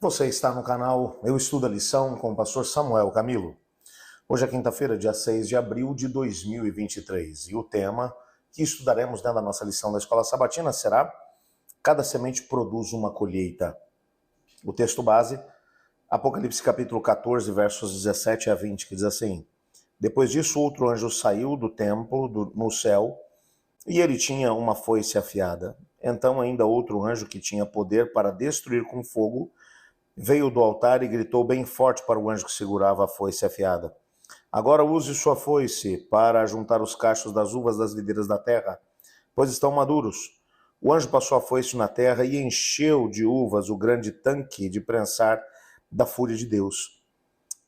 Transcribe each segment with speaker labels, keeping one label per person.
Speaker 1: Você está no canal Eu Estudo a Lição com o pastor Samuel Camilo. Hoje é quinta-feira, dia 6 de abril de 2023 e o tema que estudaremos dentro da nossa lição da Escola Sabatina será Cada semente produz uma colheita. O texto base, Apocalipse capítulo 14, versos 17 a 20, que diz assim: Depois disso outro anjo saiu do templo no céu e ele tinha uma foice afiada. Então ainda outro anjo que tinha poder para destruir com fogo veio do altar e gritou bem forte para o anjo que segurava a foice afiada: Agora use sua foice para juntar os cachos das uvas das videiras da terra, pois estão maduros. O anjo passou a foice na terra e encheu de uvas o grande tanque de prensar da fúria de Deus.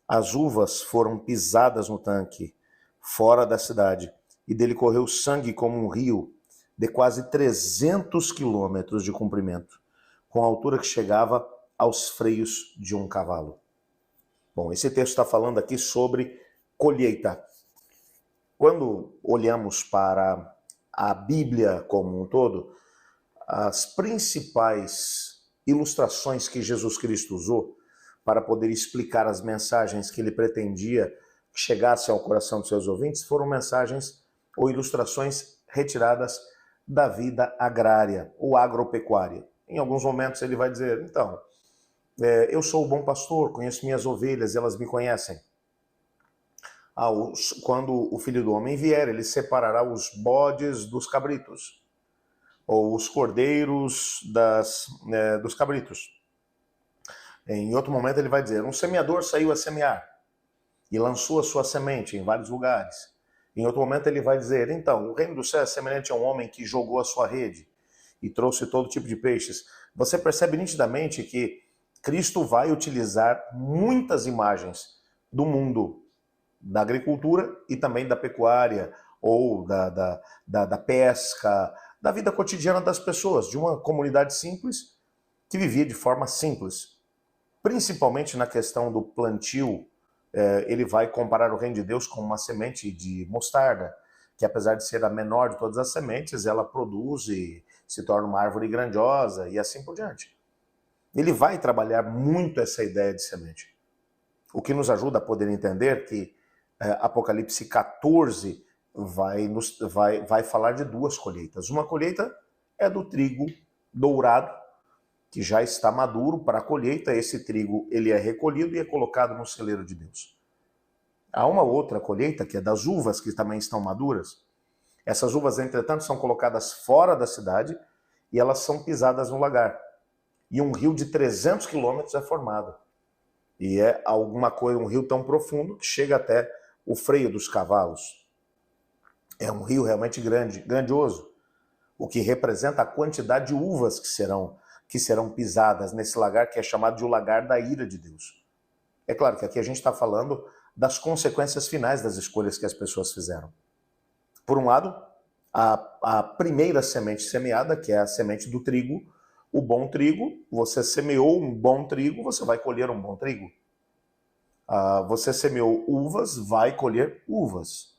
Speaker 1: As uvas foram pisadas no tanque, fora da cidade, e dele correu sangue como um rio, de quase 300 quilômetros de comprimento, com a altura que chegava aos freios de um cavalo. Bom, esse texto está falando aqui sobre colheita. Quando olhamos para a Bíblia como um todo, as principais ilustrações que Jesus Cristo usou para poder explicar as mensagens que ele pretendia que chegassem ao coração dos seus ouvintes foram mensagens ou ilustrações retiradas da vida agrária ou agropecuária. Em alguns momentos ele vai dizer, então, eu sou o bom pastor, conheço minhas ovelhas, elas me conhecem. Quando o Filho do Homem vier, ele separará os bodes dos cabritos, ou os cordeiros dos cabritos. Em outro momento ele vai dizer, um semeador saiu a semear e lançou a sua semente em vários lugares. Em outro momento ele vai dizer, então, o reino do céu é semelhante a um homem que jogou a sua rede e trouxe todo tipo de peixes. Você percebe nitidamente que Cristo vai utilizar muitas imagens do mundo da agricultura e também da pecuária, ou da pesca, da vida cotidiana das pessoas, de uma comunidade simples que vivia de forma simples. Principalmente na questão do plantio, ele vai comparar o reino de Deus com uma semente de mostarda, que apesar de ser a menor de todas as sementes, ela produz e se torna uma árvore grandiosa e assim por diante. Ele vai trabalhar muito essa ideia de semente. O que nos ajuda a poder entender que Apocalipse 14 vai falar de duas colheitas. Uma colheita é do trigo dourado, que já está maduro para a colheita. Esse trigo ele é recolhido e é colocado no celeiro de Deus. Há uma outra colheita, que é das uvas, que também estão maduras. Essas uvas, entretanto, são colocadas fora da cidade e elas são pisadas no lagar. E um rio de 300 quilômetros é formado. E é um rio tão profundo que chega até o freio dos cavalos. É um rio realmente grandioso, o que representa a quantidade de uvas que serão pisadas nesse lagar, que é chamado de o lagar da ira de Deus. É claro que aqui a gente está falando das consequências finais das escolhas que as pessoas fizeram. Por um lado, a primeira semente semeada, que é a semente do trigo, o bom trigo, você semeou um bom trigo, você vai colher um bom trigo. Você semeou uvas, vai colher uvas.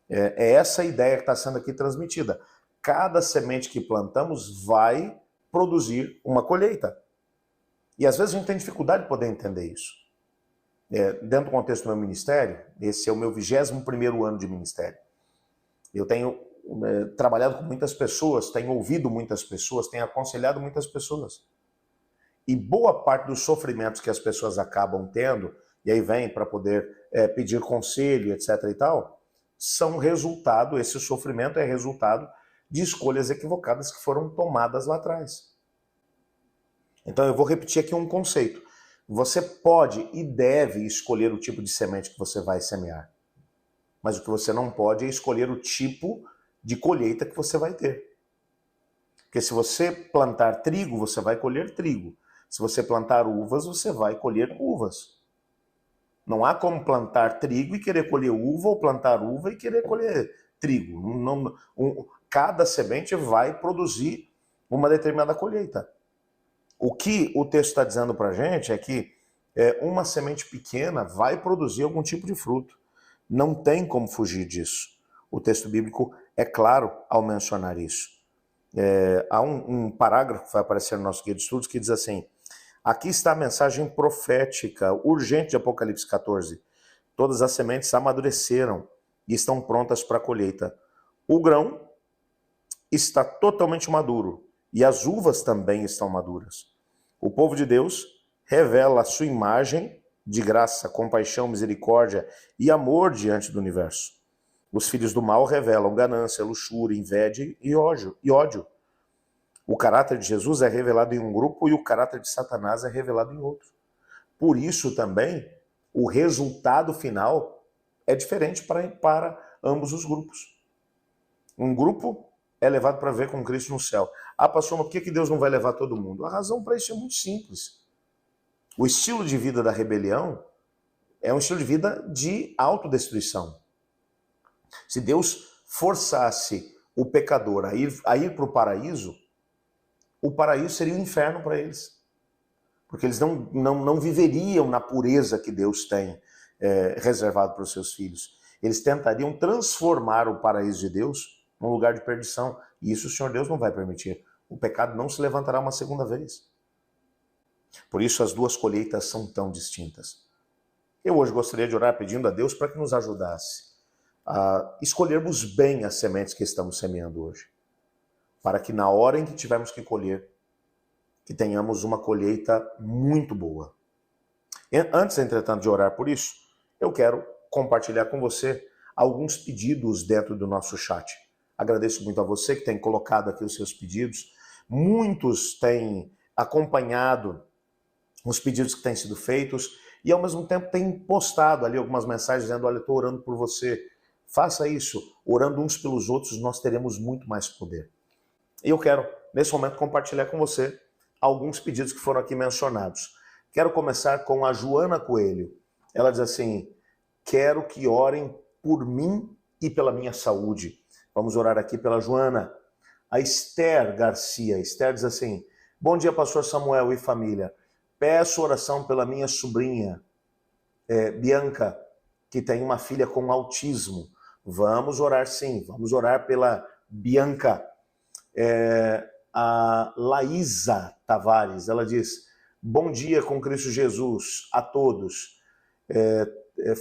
Speaker 1: É essa a ideia que está sendo aqui transmitida. Cada semente que plantamos vai produzir uma colheita. E às vezes a gente tem dificuldade de poder entender isso. Dentro do contexto do meu ministério, esse é o meu 21º ano de ministério. Eu tenho trabalhado com muitas pessoas, tenho ouvido muitas pessoas, tenho aconselhado muitas pessoas. E boa parte dos sofrimentos que as pessoas acabam tendo, e aí vem para poder pedir conselho, etc. e tal, esse sofrimento é resultado de escolhas equivocadas que foram tomadas lá atrás. Então eu vou repetir aqui um conceito. Você pode e deve escolher o tipo de semente que você vai semear. Mas o que você não pode é escolher o tipo de colheita que você vai ter. Porque se você plantar trigo, você vai colher trigo. Se você plantar uvas, você vai colher uvas. Não há como plantar trigo e querer colher uva, ou plantar uva e querer colher trigo. Cada semente vai produzir uma determinada colheita. O que o texto está dizendo para a gente é que uma semente pequena vai produzir algum tipo de fruto. Não tem como fugir disso. O texto bíblico é claro ao mencionar isso. Há um parágrafo que vai aparecer no nosso guia de estudos que diz assim: Aqui está a mensagem profética urgente de Apocalipse 14. Todas as sementes amadureceram e estão prontas para a colheita. O grão está totalmente maduro e as uvas também estão maduras. O povo de Deus revela a sua imagem de graça, compaixão, misericórdia e amor diante do universo. Os filhos do mal revelam ganância, luxúria, inveja e ódio. O caráter de Jesus é revelado em um grupo e o caráter de Satanás é revelado em outro. Por isso também, o resultado final é diferente para ambos os grupos. Um grupo é levado para ver com Cristo no céu. Ah, pastor, mas por que Deus não vai levar todo mundo? A razão para isso é muito simples. O estilo de vida da rebelião é um estilo de vida de autodestruição. Se Deus forçasse o pecador a ir para o paraíso seria um inferno para eles. Porque eles não viveriam na pureza que Deus tem reservado para os seus filhos. Eles tentariam transformar o paraíso de Deus num lugar de perdição. E isso o Senhor Deus não vai permitir. O pecado não se levantará uma segunda vez. Por isso as duas colheitas são tão distintas. Eu hoje gostaria de orar pedindo a Deus para que nos ajudasse a escolhermos bem as sementes que estamos semeando hoje. Para que na hora em que tivermos que colher, que tenhamos uma colheita muito boa. Antes, entretanto, de orar por isso, eu quero compartilhar com você alguns pedidos dentro do nosso chat. Agradeço muito a você que tem colocado aqui os seus pedidos. Muitos têm acompanhado os pedidos que têm sido feitos e, ao mesmo tempo, têm postado ali algumas mensagens dizendo: olha, eu estou orando por você. Faça isso. Orando uns pelos outros, nós teremos muito mais poder. E eu quero, nesse momento, compartilhar com você alguns pedidos que foram aqui mencionados. Quero começar com a Joana Coelho. Ela diz assim: quero que orem por mim e pela minha saúde. Vamos orar aqui pela Joana. A Esther Garcia. Esther diz assim: bom dia, pastor Samuel e família. Peço oração pela minha sobrinha, Bianca, que tem uma filha com autismo. Vamos orar sim, vamos orar pela Bianca. A Laísa Tavares, ela diz: bom dia com Cristo Jesus a todos.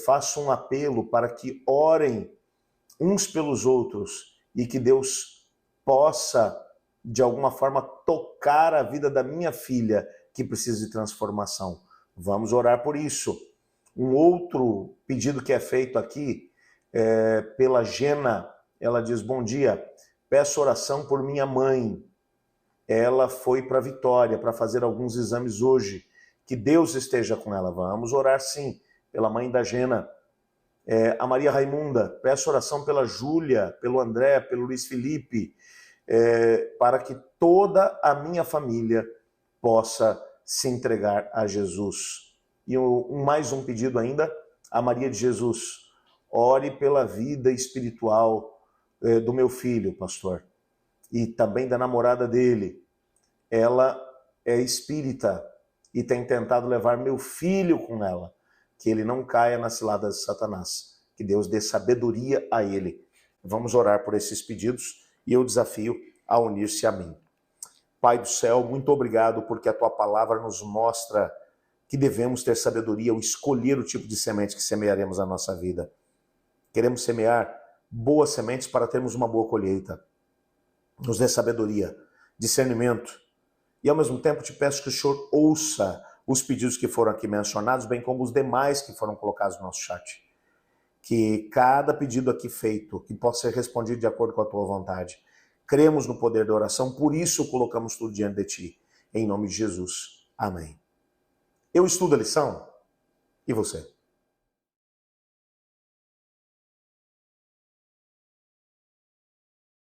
Speaker 1: Faço um apelo para que orem uns pelos outros e que Deus possa, de alguma forma, tocar a vida da minha filha que precisa de transformação. Vamos orar por isso. Um outro pedido que é feito aqui pela Gena. Ela diz: bom dia, peço oração por minha mãe. Ela foi para Vitória para fazer alguns exames hoje. Que Deus esteja com ela. Vamos orar sim pela mãe da Gena. A Maria Raimunda, peço oração pela Júlia, pelo André, pelo Luiz Felipe, para que toda a minha família possa se entregar a Jesus. E mais um pedido ainda, a Maria de Jesus: ore pela vida espiritual do meu filho, pastor, e também da namorada dele. Ela é espírita e tem tentado levar meu filho com ela, que ele não caia nas ciladas de Satanás, que Deus dê sabedoria a ele. Vamos orar por esses pedidos e eu desafio a unir-se a mim. Pai do céu, muito obrigado porque a tua palavra nos mostra que devemos ter sabedoria ao escolher o tipo de semente que semearemos na nossa vida. Queremos semear boas sementes para termos uma boa colheita. Nos dê sabedoria, discernimento. E ao mesmo tempo te peço que o Senhor ouça os pedidos que foram aqui mencionados, bem como os demais que foram colocados no nosso chat. Que cada pedido aqui feito, que possa ser respondido de acordo com a tua vontade. Cremos no poder da oração, por isso colocamos tudo diante de ti. Em nome de Jesus. Amém. Eu estudo a lição e você?